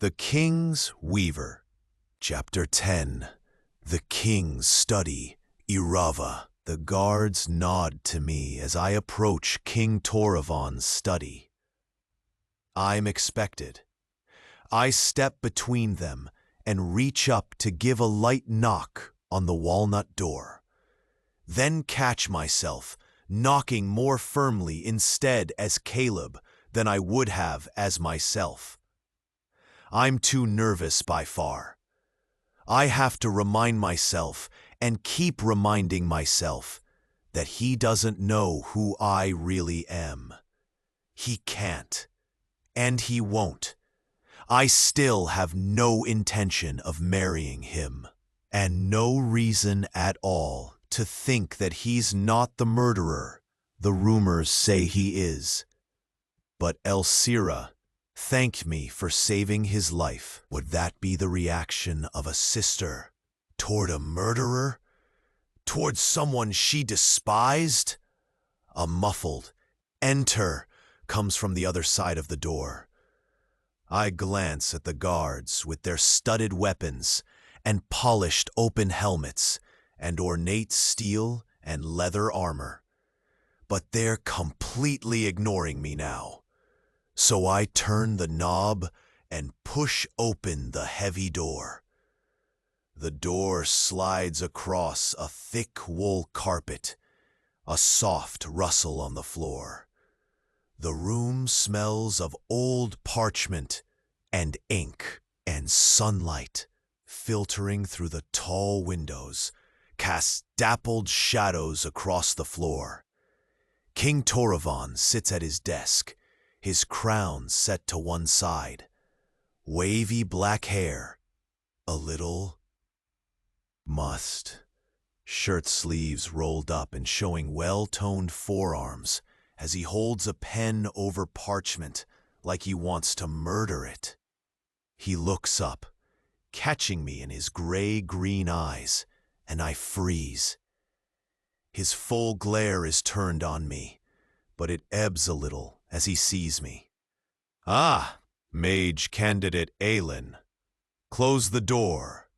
The King's Weaver, Chapter 10. The King's Study, Irava. The guards nod to me as I approach King Toravan's study. I'm expected. I step between them and reach up to give a light knock on the walnut door. Then catch myself knocking more firmly instead as Caleb than I would have as myself. I'm too nervous by far. I have to remind myself and keep reminding myself that he doesn't know who I really am. He can't, and he won't. I still have no intention of marrying him, and no reason at all to think that he's not the murderer the rumors say he is. But Elsira thanked me for saving his life. Would that be the reaction of a sister toward a murderer? Toward someone she despised? A muffled "Enter" comes from the other side of the door. I glance at the guards with their studded weapons and polished open helmets and ornate steel and leather armor. But they're completely ignoring me now. So I turn the knob and push open the heavy door. The door slides across a thick wool carpet, a soft rustle on the floor. The room smells of old parchment and ink, and sunlight, filtering through the tall windows, casts dappled shadows across the floor. King Toravan sits at his desk, his crown set to one side, wavy black hair, a little mussed, shirt sleeves rolled up and showing well-toned forearms as he holds a pen over parchment like he wants to murder it. He looks up, catching me in his gray-green eyes, and I freeze. His full glare is turned on me, but it ebbs a little as he sees me. "Ah, Mage Candidate Aelin. Close the door."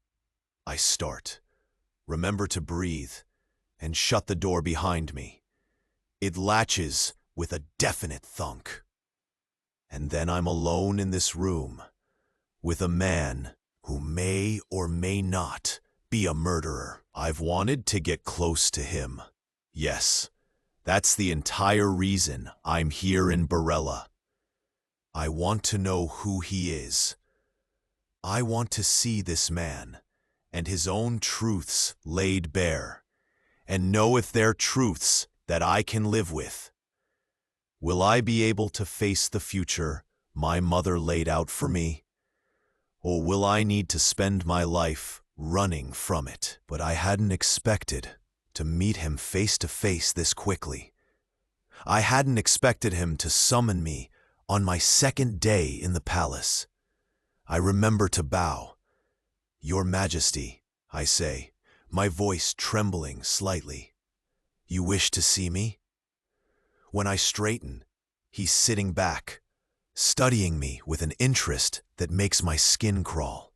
I start, remember to breathe, and shut the door behind me. It latches with a definite thunk. And then I'm alone in this room, with a man who may or may not be a murderer. I've wanted to get close to him. Yes, that's the entire reason I'm here in Barella. I want to know who he is. I want to see this man and his own truths laid bare, and know if they're truths that I can live with. Will I be able to face the future my mother laid out for me? Or will I need to spend my life running from it? But I hadn't expected to meet him face to face this quickly. I hadn't expected him to summon me on my second day in the palace. I remember to bow. "Your Majesty," I say, my voice trembling slightly. "You wish to see me?" When I straighten, he's sitting back, studying me with an interest that makes my skin crawl.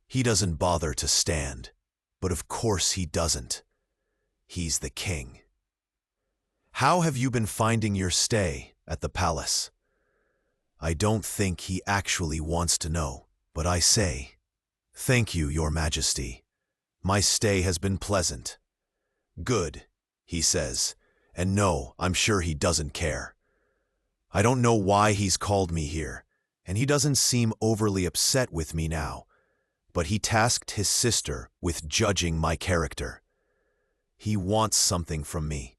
He doesn't bother to stand, but of course he doesn't. He's the king. "How have you been finding your stay at the palace?" I don't think he actually wants to know, but I say, "Thank you, Your Majesty. My stay has been pleasant." "Good," he says, and no, I'm sure he doesn't care. I don't know why he's called me here, and he doesn't seem overly upset with me now, but he tasked his sister with judging my character. He wants something from me,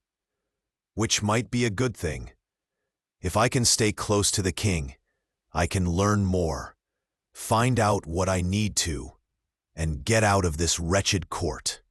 which might be a good thing. If I can stay close to the king, I can learn more, find out what I need to, and get out of this wretched court.